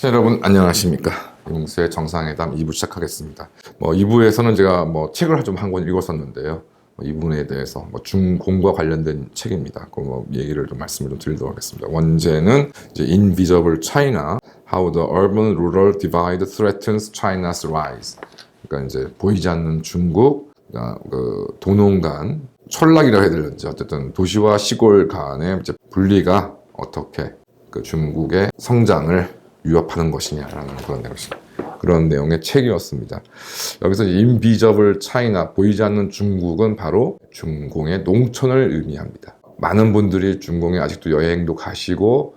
여러분 안녕하십니까. 이봉수의 정상회담 2부 시작하겠습니다. 2부에서는 제가 책을 좀 한 권 읽었었는데요. 이 부분에 대해서 중공과 관련된 책입니다. 그 얘기를 좀 말씀을 좀 드리도록 하겠습니다. 원제는 이제 Invisible China: How the Urban-Rural Divide Threatens China's Rise. 그러니까 이제 보이지 않는 중국, 그 도농 간 촌락이라고 해야 될지 어쨌든 도시와 시골 간의 이제 분리가 어떻게 그 중국의 성장을 위협하는 것이냐라는 그런 내용의 책이었습니다. 여기서 인비저블 차이나 보이지 않는 중국은 바로 중공의 농촌을 의미합니다. 많은 분들이 중공에 아직도 여행도 가시고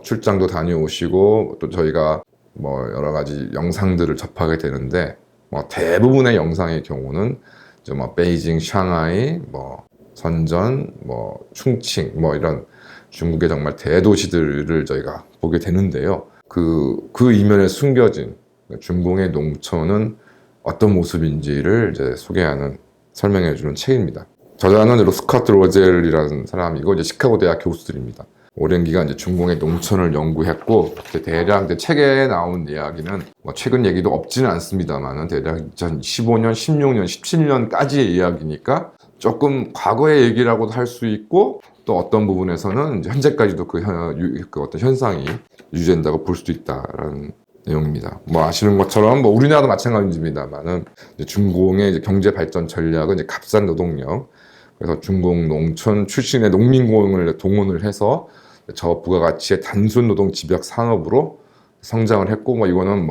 출장도 다녀오시고 또 저희가 여러 가지 영상들을 접하게 되는데 대부분의 영상의 경우는 이제 베이징, 샹하이, 선전, 충칭 이런 중국의 정말 대도시들을 저희가 보게 되는데요. 그 이면에 숨겨진 중공의 농촌은 어떤 모습인지를 이제 소개하는, 설명해주는 책입니다. 저자는 스코트 로젤이라는 사람이고, 이제 시카고 대학 교수들입니다. 오랜 기간 이제 중공의 농촌을 연구했고, 대략 이제 책에 나온 이야기는 최근 얘기도 없지는 않습니다만은 대략 2015년, 16년, 17년까지의 이야기니까 조금 과거의 얘기라고도 할 수 있고, 또 어떤 부분에서는 이제 현재까지도 그 어떤 현상이 유지된다고 볼 수도 있다라는 내용입니다. 아시는 것처럼 우리나라도 마찬가지입니다만은 중공의 이제 경제 발전 전략은 이제 값싼 노동력, 그래서 중공 농촌 출신의 농민공을 동원을 해서 저부가가치의 단순 노동 집약 산업으로 성장을 했고, 이거는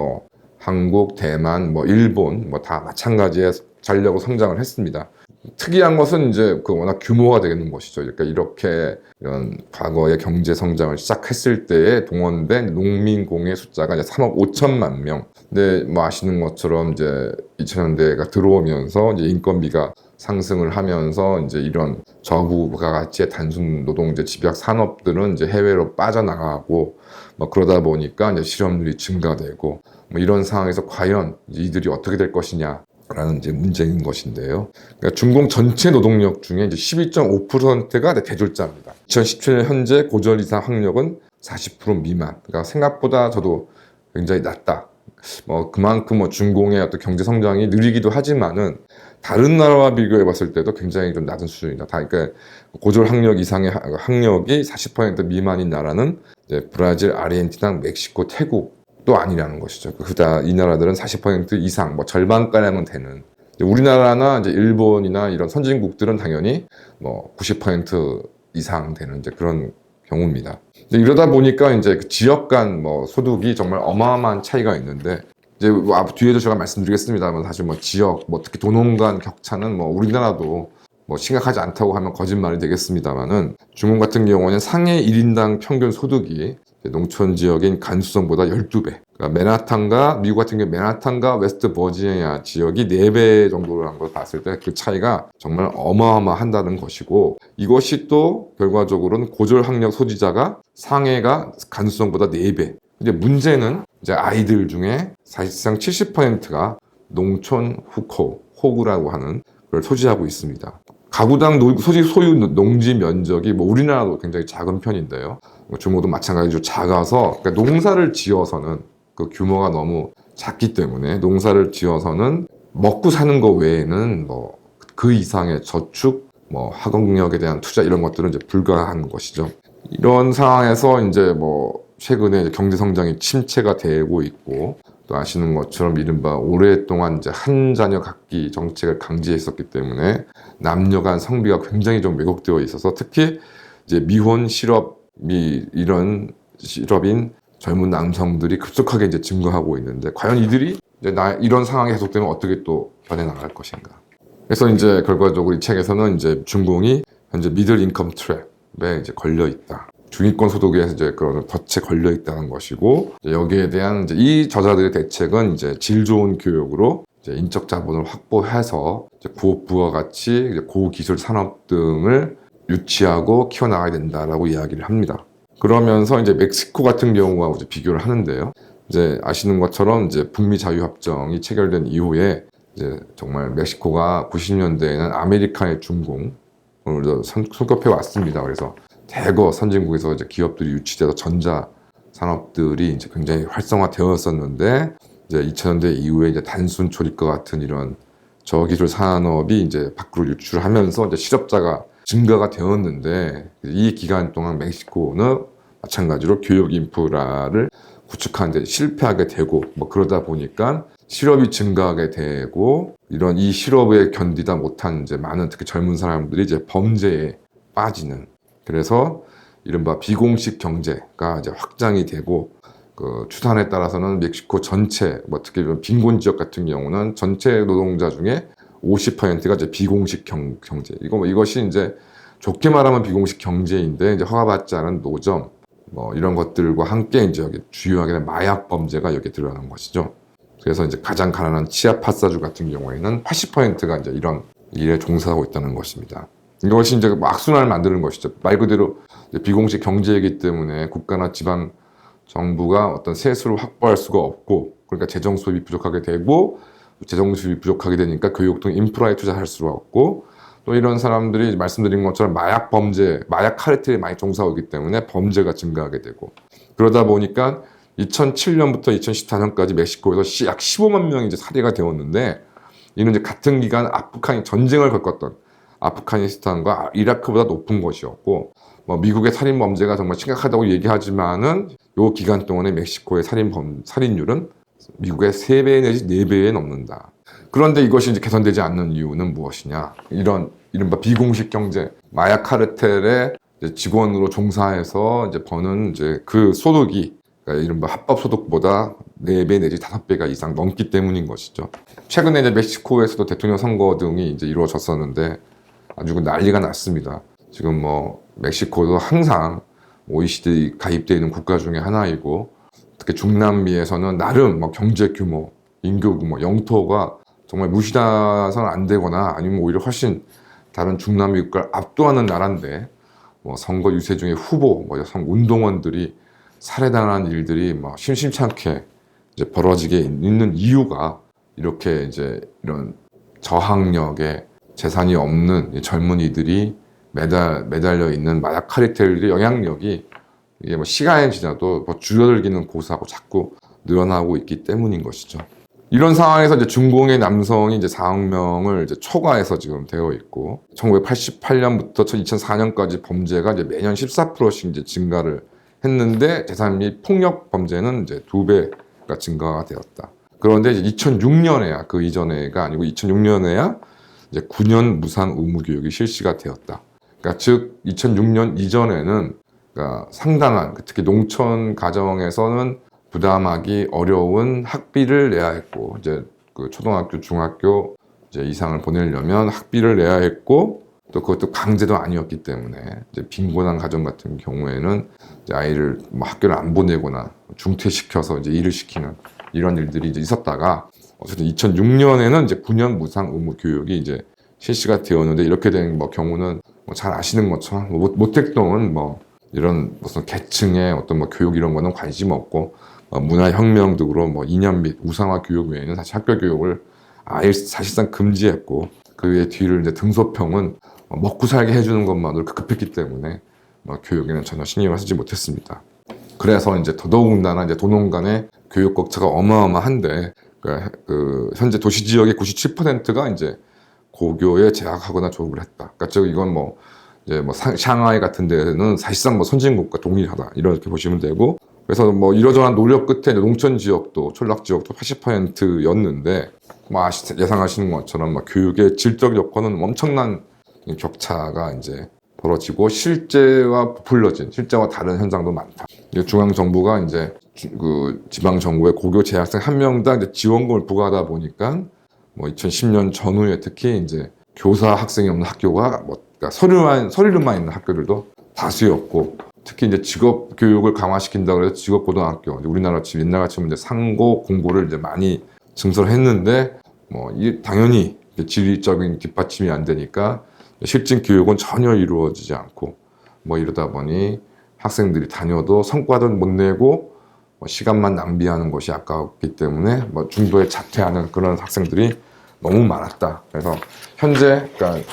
한국, 대만, 일본 다 마찬가지의 전략으로 성장을 했습니다. 특이한 것은 이제 워낙 규모가 되는 것이죠. 그러니까 이런 과거의 경제 성장을 시작했을 때에 동원된 농민공의 숫자가 이제 3억 5천만 명. 근데 아시는 것처럼 이제 2000년대가 들어오면서 이제 인건비가 상승을 하면서 이제 이런 저부가가치의 단순 노동제 집약 산업들은 이제 해외로 빠져나가고 그러다 보니까 이제 실업률이 증가되고 이런 상황에서 과연 이들이 어떻게 될 것이냐. 라는 이제 문제인 것인데요. 그러니까 중공 전체 노동력 중에 이제 12.5%가 대졸자입니다. 2017년 현재 고졸 이상 학력은 40% 미만. 그러니까 생각보다 저도 굉장히 낮다. 그만큼 중공의 어떤 경제 성장이 느리기도 하지만은 다른 나라와 비교해 봤을 때도 굉장히 좀 낮은 수준이다. 그러니까 고졸 학력 이상의 학력이 40% 미만인 나라는 이제 브라질, 아르헨티나, 멕시코, 태국 또 아니라는 것이죠. 그다 이 나라들은 40% 이상, 절반가량은 되는. 우리나라나 이제 일본이나 이런 선진국들은 당연히 90% 이상 되는 이제 그런 경우입니다. 이러다 보니까 이제 그 지역 간 소득이 정말 어마어마한 차이가 있는데, 이제 뒤에도 제가 말씀드리겠습니다만 사실 지역, 특히 도농 간 격차는 우리나라도 심각하지 않다고 하면 거짓말이 되겠습니다만은, 중국 같은 경우는 상해 1인당 평균 소득이 농촌 지역인 간수성보다 12배. 그러니까 미국 같은 경우 맨하탄과 웨스트 버지니아 지역이 4배 정도라는 걸 봤을 때 그 차이가 정말 어마어마한다는 것이고, 이것이 또 결과적으로는 고졸 학력 소지자가 상해가 간수성보다 4배. 이제 문제는 이제 아이들 중에 사실상 70%가 농촌 호구라고 하는 걸 소지하고 있습니다. 가구당 소유 농지 면적이 우리나라도 굉장히 작은 편인데요. 중국도 마찬가지로 작아서, 그러니까 농사를 지어서는 그 규모가 너무 작기 때문에 농사를 지어서는 먹고 사는 거 외에는 그 이상의 저축, 학업력에 대한 투자 이런 것들은 이제 불가한 것이죠. 이런 상황에서 이제 최근에 이제 경제 성장이 침체가 되고 있고, 또 아시는 것처럼 이른바 오랫동안 이제 한 자녀 갖기 정책을 강제했었기 때문에 남녀 간 성비가 굉장히 좀 왜곡되어 있어서, 특히 이제 미혼 이런 실업인 젊은 남성들이 급속하게 이제 증가하고 있는데, 과연 이들이 이제 이런 상황이 계속되면 어떻게 또 변해 나갈 것인가. 그래서 이제 결과적으로 이 책에서는 이제 중공이 현재 미들 인컴 트랩에 이제 걸려 있다. 중위권 소득에 이제 그런 덫에 걸려 있다는 것이고, 여기에 대한 이제 이 저자들의 대책은 이제 질 좋은 교육으로 이제 인적 자본을 확보해서 이제 부가가치, 이제 고기술 산업 등을 유치하고 키워나가야 된다라고 이야기를 합니다. 그러면서 이제 멕시코 같은 경우와 이제 비교를 하는데요. 이제 아시는 것처럼 이제 북미 자유협정이 체결된 이후에 이제 정말 멕시코가 90년대에는 아메리카의 중공을 손꼽혀 왔습니다. 그래서 대거 선진국에서 이제 기업들이 유치돼서 전자 산업들이 이제 굉장히 활성화되었었는데 이제 2000년대 이후에 이제 단순 조립과 같은 이런 저기술 산업이 이제 밖으로 유출하면서 이제 실업자가 증가가 되었는데 이 기간 동안 멕시코는 마찬가지로 교육 인프라를 구축하는 데 실패하게 되고 뭐 그러다 보니까 실업이 증가하게 되고 이런 이 실업에 견디다 못한 이제 많은 특히 젊은 사람들이 이제 범죄에 빠지는 그래서 이른바 비공식 경제가 이제 확장이 되고 그 추산에 따라서는 멕시코 전체 뭐 특히 이런 빈곤 지역 같은 경우는 전체 노동자 중에 50%가 이제 비공식 경제 이것이 이제 좋게 말하면 비공식 경제인데 이제 허가받지 않은 노점 뭐 이런 것들과 함께 이제 여기 주요하게 마약 범죄가 여기 들어가는 것이죠. 그래서 이제 가장 가난한 치아파사주 같은 경우에는 80%가 이제 이런 일에 종사하고 있다는 것입니다. 이것이 이제 악순환을 만드는 것이죠. 말 그대로 비공식 경제이기 때문에 국가나 지방 정부가 어떤 세수를 확보할 수가 없고 그러니까 재정 수입이 부족하게 되고 재정 수입이 부족하게 되니까 교육 등 인프라에 투자할 수가 없고 또 이런 사람들이 말씀드린 것처럼 마약 범죄, 마약 카르텔에 많이 종사하기 때문에 범죄가 증가하게 되고 그러다 보니까 2007년부터 2014년까지 멕시코에서 약 15만 명이 이제 살해가 되었는데 이는 이제 같은 기간 아프간이 전쟁을 겪었던 아프가니스탄과 이라크보다 높은 것이었고 뭐 미국의 살인 범죄가 정말 심각하다고 얘기하지만은 요 기간 동안에 멕시코의 살인율은 미국의 3배 내지 4배에 넘는다. 그런데 이것이 이제 개선되지 않는 이유는 무엇이냐? 이런 이른바 비공식 경제, 마약 카르텔의 직원으로 종사해서 이제 버는 이제 그 소득이 그러니까 이른바 합법 소득보다 4배 내지 5배가 이상 넘기 때문인 것이죠. 최근에 이제 멕시코에서도 대통령 선거 등이 이제 이루어졌었는데 아주 난리가 났습니다. 지금 뭐 멕시코도 항상 OECD 가입되어 있는 국가 중에 하나이고 특히 중남미에서는 나름 뭐 경제 규모, 인구 규모, 영토가 정말 무시해서는 안 되거나 아니면 오히려 훨씬 다른 중남미 국가를 압도하는 나라인데 뭐 선거 유세 중에 후보, 뭐 여성 운동원들이 살해당한 일들이 막 심심치 않게 이제 벌어지게 있는 이유가 이렇게 이제 이런 저학력에 재산이 없는 젊은이들이 매달려 있는 마약 카르텔의 영향력이 이게 뭐 시간이 지나도 뭐 줄어들기는 고사하고 자꾸 늘어나고 있기 때문인 것이죠. 이런 상황에서 이제 중공의 남성이 이제 4억 명을 이제 초과해서 지금 되어 있고 1988년부터 2004년까지 범죄가 이제 매년 14%씩 이제 증가를 했는데 재산 및 폭력 범죄는 이제 2배가 증가가 되었다. 그런데 이제 2006년에야 그 이전에가 아니고 2006년에야 이제 9년 무상 의무 교육이 실시가 되었다. 그러니까 즉 2006년 이전에는 그러니까 상당한 특히 농촌 가정에서는 부담하기 어려운 학비를 내야 했고 이제 그 초등학교, 중학교 이제 이상을 보내려면 학비를 내야 했고 또 그것도 강제도 아니었기 때문에 이제 빈곤한 가정 같은 경우에는 이제 아이를 뭐 학교를 안 보내거나 중퇴시켜서 이제 일을 시키는 이런 일들이 이제 있었다가 어쨌든 2006년에는 이제 9년 무상 의무 교육이 이제 실시가 되었는데 이렇게 된 뭐 경우는 뭐 잘 아시는 것처럼 뭐 모택동은 뭐 이런 무슨 계층의 어떤 뭐 교육 이런 거는 관심 없고 문화혁명 등으로 뭐 2년 및 우상화 교육 외에는 사실 학교 교육을 아예 사실상 금지했고 그 외에 뒤를 이제 등소평은 먹고 살게 해주는 것만으로 급했기 때문에 교육에는 전혀 신경을 쓰지 못했습니다. 그래서 이제 더더군다나 이제 도농 간의 교육 격차가 어마어마한데 그 현재 도시 지역의 97%가 이제 고교에 재학하거나 졸업을 했다. 그러니까 즉 이건 뭐 이제 뭐 샹하이 같은 데는 사실상 뭐 선진국과 동일하다 이렇게 보시면 되고 그래서 뭐 이러저러한 노력 끝에 농촌 지역도 촌락 지역도 80%였는데 뭐 예상하시는 것처럼 막 교육의 질적 여건은 엄청난 격차가 이제 벌어지고 실제와 다른 현상도 많다. 중앙 정부가 이제 그 지방 정부의 고교 재학생 한 명당 이제 지원금을 부과하다 보니까 뭐 2010년 전후에 특히 이제 교사 학생이 없는 학교가 뭐 그러니까 서류만 있는 학교들도 다수였고 특히 이제 직업 교육을 강화시킨다고 해서 직업 고등학교 우리나라 지금 옛날 같이 이제 상고 공고를 이제 많이 증설했는데 뭐 당연히 지리적인 뒷받침이 안 되니까 실질 교육은 전혀 이루어지지 않고 뭐 이러다 보니 학생들이 다녀도 성과도 못 내고 뭐 시간만 낭비하는 것이 아깝기 때문에 뭐 중도에 자퇴하는 그런 학생들이 너무 많았다. 그래서 현재 그러니까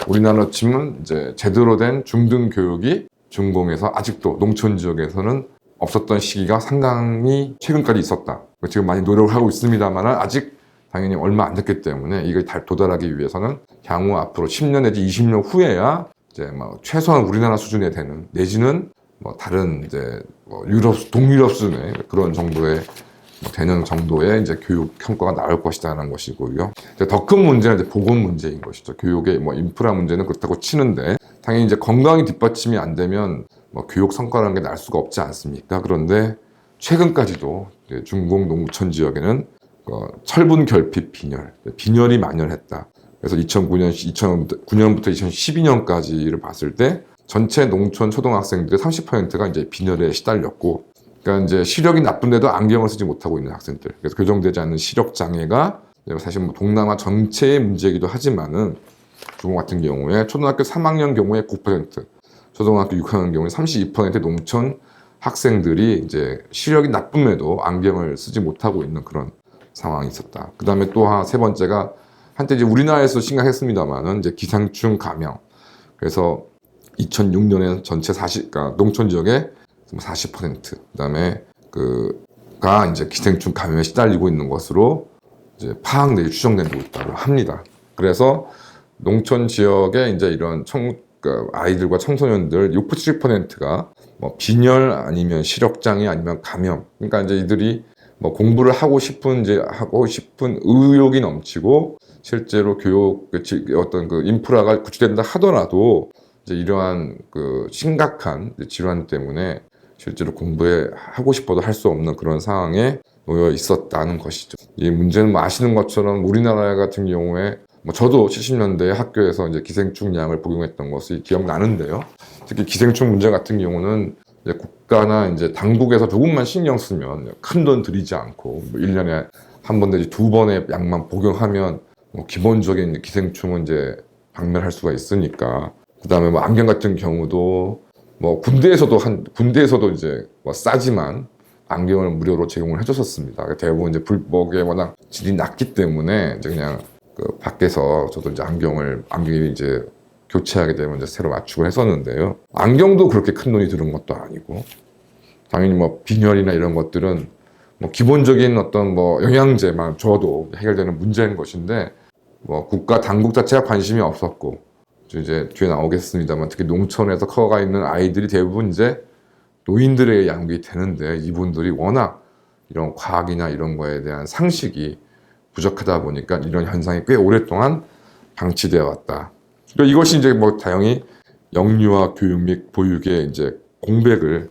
우리나라 치면 이제 제대로 된 중등 교육이 중공에서 아직도 농촌 지역에서는 없었던 시기가 상당히 최근까지 있었다. 지금 많이 노력을 하고 있습니다만 아직 당연히 얼마 안 됐기 때문에 이걸 도달하기 위해서는 향후 앞으로 10년 내지 20년 후에야 이제 뭐 최소한 우리나라 수준에 되는 내지는 뭐 다른 이제 뭐 동유럽 수준의 그런 정도의 되는 정도의 이제 교육 성과가 나올 것이다라는 것이고요. 더 큰 문제는 이제 보건 문제인 것이죠. 교육의 뭐 인프라 문제는 그렇다고 치는데 당연히 이제 건강이 뒷받침이 안 되면 뭐 교육 성과라는 게 날 수가 없지 않습니까? 그런데 최근까지도 중국 농촌 지역에는 철분 결핍 빈혈이 만연했다. 그래서 2009년부터 2012년까지를 봤을 때 전체 농촌 초등학생들의 30%가 이제 빈혈에 시달렸고, 그러니까 이제 시력이 나쁜데도 안경을 쓰지 못하고 있는 학생들. 그래서 교정되지 않는 시력 장애가 사실 뭐 동남아 전체의 문제이기도 하지만은 중국 같은 경우에 초등학교 3학년 경우에 9%, 초등학교 6학년 경우에 32% 농촌 학생들이 이제 시력이 나쁨에도 안경을 쓰지 못하고 있는 그런 상황이 있었다. 그 다음에 또 세 번째가 한때 이제 우리나라에서 심각했습니다만은 이제 기생충 감염. 그래서 2006년에 전체 그러니까 농촌 지역의 40%, 그다음에 가 이제 기생충 감염에 시달리고 있는 것으로 이제 파악 내지 추정되고 있다고 합니다. 그래서 농촌 지역에 이제 이런 아이들과 청소년들 67%가 뭐 빈혈 아니면 시력장애 아니면 감염. 그러니까 이제 이들이 뭐 공부를 하고 싶은 의욕이 넘치고 실제로 교육 어떤 인프라가 구축된다 하더라도 이제 이러한 심각한 질환 때문에 실제로 하고 싶어도 할 수 없는 그런 상황에 놓여 있었다는 것이죠. 이 문제는 뭐 아시는 것처럼 우리나라 같은 경우에 뭐 저도 70년대에 학교에서 이제 기생충 약을 복용했던 것이 기억나는데요. 특히 기생충 문제 같은 경우는 이제 국가나 이제 당국에서 조금만 신경 쓰면 큰 돈 들이지 않고 뭐 1년에 한 번 내지 두 번의 약만 복용하면 뭐 기본적인 기생충은 이제 박멸할 수가 있으니까. 그다음에 뭐 안경 같은 경우도 뭐 군대에서도 이제 뭐 싸지만 안경을 무료로 제공을 해줬었습니다. 대부분 이제 불법에 워낙 질이 낮기 때문에 이제 그냥 밖에서 저도 이제 안경이 이제 교체하게 되면 이제 새로 맞추고 했었는데요. 안경도 그렇게 큰 돈이 드는 것도 아니고, 당연히 뭐 빈혈이나 이런 것들은 뭐 기본적인 어떤 뭐 영양제만 줘도 해결되는 문제인 것인데, 뭐 국가 당국 자체가 관심이 없었고, 이제 뒤에 나오겠습니다만 특히 농촌에서 커가 있는 아이들이 대부분 이제 노인들의 양육이 되는데 이분들이 워낙 이런 과학이나 이런 거에 대한 상식이 부족하다 보니까 이런 현상이 꽤 오랫동안 방치되어 왔다. 그러니까 이것이 이제 뭐 다행히 영유아 교육 및 보육의 이제 공백을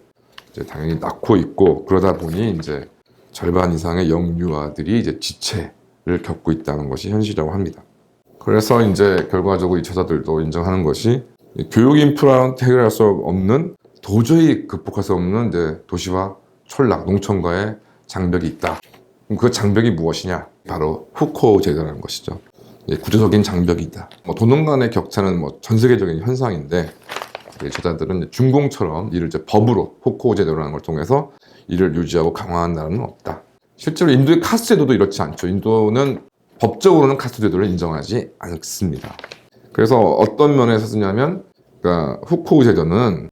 이제 당연히 낳고 있고, 그러다 보니 이제 절반 이상의 영유아들이 이제 지체를 겪고 있다는 것이 현실이라고 합니다. 그래서 이제 결과적으로 이 저자들도 인정하는 것이 교육 인프라는 해결할 수 없는, 도저히 극복할 수 없는 이제 도시와 촌락, 농촌과의 장벽이 있다. 그 장벽이 무엇이냐? 바로 후코 제도라는 것이죠. 구조적인 장벽이다. 뭐 도농 간의 격차는 뭐 전 세계적인 현상인데, 저자들은 중공처럼 이를 이제 법으로 후코 제도라는 걸 통해서 이를 유지하고 강화한 나라는 없다. 실제로 인도의 카스트 제도도 이렇지 않죠. 인도는 법적으로는 카스트 제도를 인정하지 않습니다. 그래서 어떤 면에서 쓰냐면, 그러니까 후코 제도는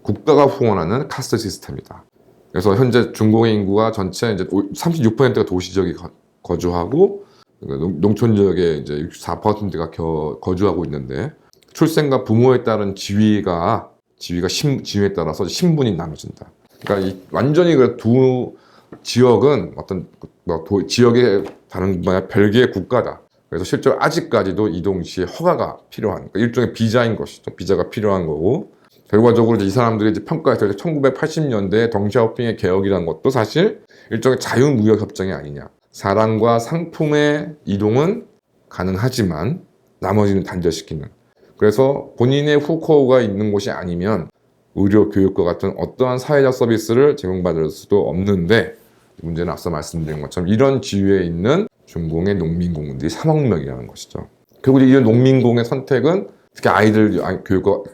국가가 후원하는 카스트 시스템이다. 그래서 현재 중국의 인구가 전체 이제 36%가 도시 지역에 거주하고, 농촌 지역에 이제 64%가 거주하고 있는데, 출생과 부모에 따른 지위가 지위에 따라서 신분이 나눠진다. 그러니까 완전히 두 지역은 어떤 지역의 다른 별개의 국가다. 그래서 실제로 아직까지도 이동 시에 허가가 필요한, 그러니까 일종의 비자인 것이죠. 비자가 필요한 거고, 결과적으로 이 사람들이 이제 평가했을 때 1980년대 덩샤오핑의 개혁이라는 것도 사실 일종의 자유무역협정이 아니냐. 사람과 상품의 이동은 가능하지만 나머지는 단절시키는. 그래서 본인의 후코가 있는 곳이 아니면 의료, 교육과 같은 어떠한 사회적 서비스를 제공받을 수도 없는데, 문제는 앞서 말씀드린 것처럼 이런 지위에 있는 중공의 농민공들이 3억 명이라는 것이죠. 그리고 이런 농민공의 선택은 특히 아이들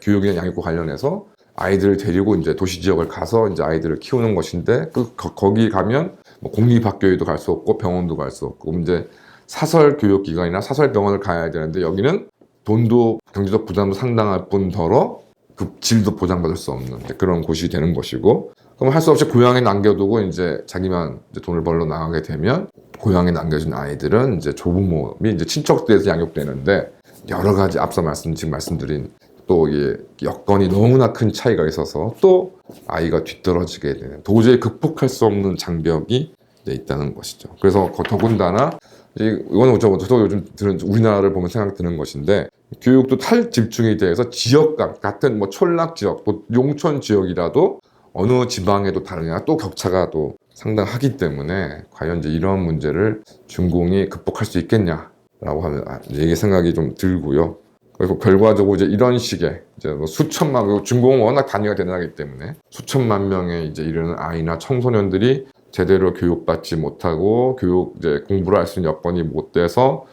교육이나 양육과 관련해서 아이들을 데리고 이제 도시 지역을 가서 이제 아이들을 키우는 것인데, 거기 가면 뭐 공립학교에도 갈 수 없고 병원도 갈 수 없고, 이제 사설 교육기관이나 사설 병원을 가야 되는데, 여기는 돈도 경제적 부담도 상당할 뿐더러 그 질도 보장받을 수 없는 그런 곳이 되는 것이고, 그럼 할 수 없이 고향에 남겨두고 이제 자기만 이제 돈을 벌러 나가게 되면 고향에 남겨진 아이들은 이제 조부모이 이제 친척들에서 양육되는데 여러 가지 앞서 지금 말씀드린 또 이게 여건이 너무나 큰 차이가 있어서 또 아이가 뒤떨어지게 되는 도저히 극복할 수 없는 장벽이 있다는 것이죠. 그래서 더군다나 이거는 저도 요즘 들은 우리나라를 보면 생각 드는 것인데 교육도 탈집중이 돼서 지역간 같은 뭐 촌락 지역, 또 용촌 지역이라도 어느 지방에도 다르냐 또 격차가 또 상당하기 때문에 과연 이제 이런 문제를 중공이 극복할 수 있겠냐라고 하면 이게 생각이 좀 들고요. 그리고 결과적으로 이제 이런 식의 이제 뭐 수천만 중공은 워낙 단위가 대단하기 때문에 수천만 명의 이제 이르는 아이나 청소년들이 제대로 교육받지 못하고 이제 공부를 할 수 있는 여건이 못 돼서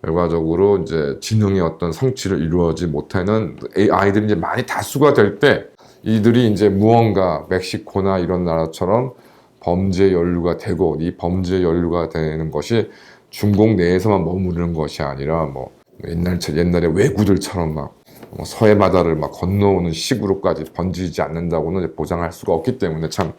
결과적으로 이제 지능의 어떤 성취를 이루어지 못하는 아이들이 이제 많이 다수가 될 때 이들이 이제 무언가 멕시코나 이런 나라처럼 범죄 연루가 되고 이 범죄 연루가 되는 것이 중공 내에서만 머무르는 것이 아니라 뭐 옛날에 왜구들처럼 막 서해 바다를 막 건너오는 식으로까지 번지지 않는다고는 보장할 수가 없기 때문에 참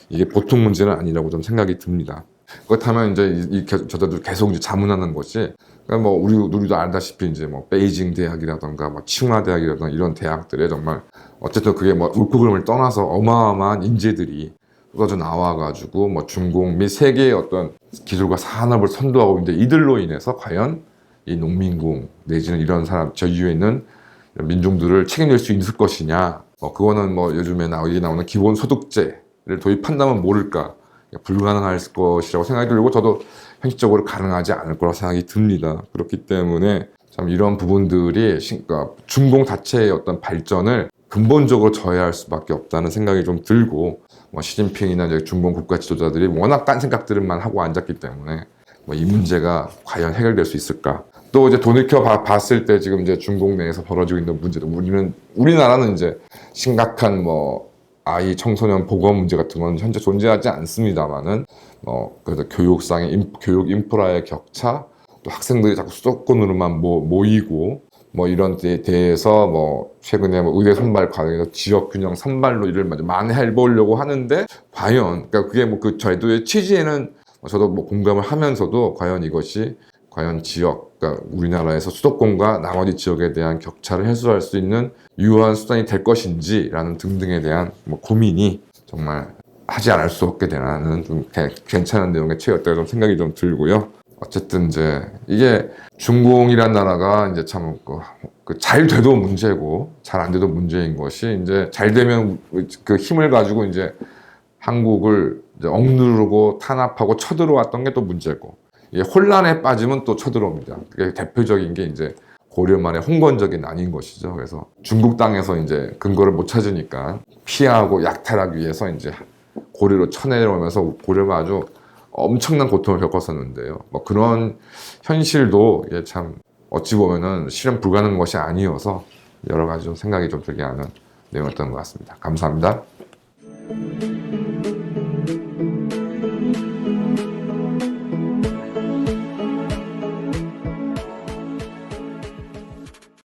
이게 보통 문제는 아니라고 좀 생각이 듭니다. 그렇다면 이제 저자들 계속 이제 자문하는 것이 그러니까 뭐 우리도 알다시피 이제 뭐 베이징 대학이라던가 뭐 칭화 대학이라던가 이런 대학들에 정말 어쨌든 그게 뭐 옳고 그름을 떠나서 어마어마한 인재들이 쏟아져 나와가지고 뭐 중공 및 세계의 어떤 기술과 산업을 선도하고 있는데 이들로 인해서 과연 이 농민공 내지는 이런 사람 저 이후에 있는 민중들을 책임질 수 있을 것이냐 그거는 뭐 요즘에 나오는 기본소득제를 도입한다면 모를까 불가능할 것이라고 생각이 들고 저도 현실적으로 가능하지 않을 거라고 생각이 듭니다. 그렇기 때문에 참 이런 부분들이 그러니까 중공 자체의 어떤 발전을 근본적으로 저해할 수밖에 없다는 생각이 좀 들고 뭐 시진핑이나 이제 중공 국가 지도자들이 워낙 딴 생각들만 하고 앉았기 때문에 뭐 이 문제가 과연 해결될 수 있을까? 또 이제 돌이켜 봤을 때 지금 이제 중공 내에서 벌어지고 있는 문제도 우리나라는 이제 심각한 뭐 아이 청소년 보건 문제 같은 건 현재 존재하지 않습니다만은 그래서 교육 인프라의 격차 또 학생들이 자꾸 수도권으로만 모이고 뭐 이런 데에 대해서 뭐 최근에 뭐 의대 선발 과정에서 지역 균형 선발로 이를 만회해 보려고 하는데 과연 그러니까 그게 뭐 그 제도의 취지에는 저도 뭐 공감을 하면서도 과연 이것이 지역 그러니까 우리나라에서 수도권과 나머지 지역에 대한 격차를 해소할 수 있는 유효한 수단이 될 것인지라는 등등에 대한 뭐 고민이 정말 하지 않을 수 없게 되는 좀 괜찮은 내용의 책이었다고 좀 생각이 좀 들고요. 어쨌든 이제 이게 중공이란 나라가 이제 참 잘 돼도 문제고 잘 안 돼도 문제인 것이 이제 잘 되면 그 힘을 가지고 이제 한국을 이제 억누르고 탄압하고 쳐들어왔던 게 또 문제고 이게 혼란에 빠지면 또 쳐들어옵니다. 그게 대표적인 게 이제 고려 말의 홍건적인 난인 것이죠. 그래서 중국 땅에서 이제 근거를 못 찾으니까 피하고 약탈하기 위해서 이제 고려로 쳐내려오면서 고려가 아주 엄청난 고통을 겪었었는데요. 뭐 그런 현실도 이게 참 어찌 보면은 실현 불가능한 것이 아니어서 여러 가지 좀 생각이 좀 들게 하는 내용이었던 것 같습니다. 감사합니다.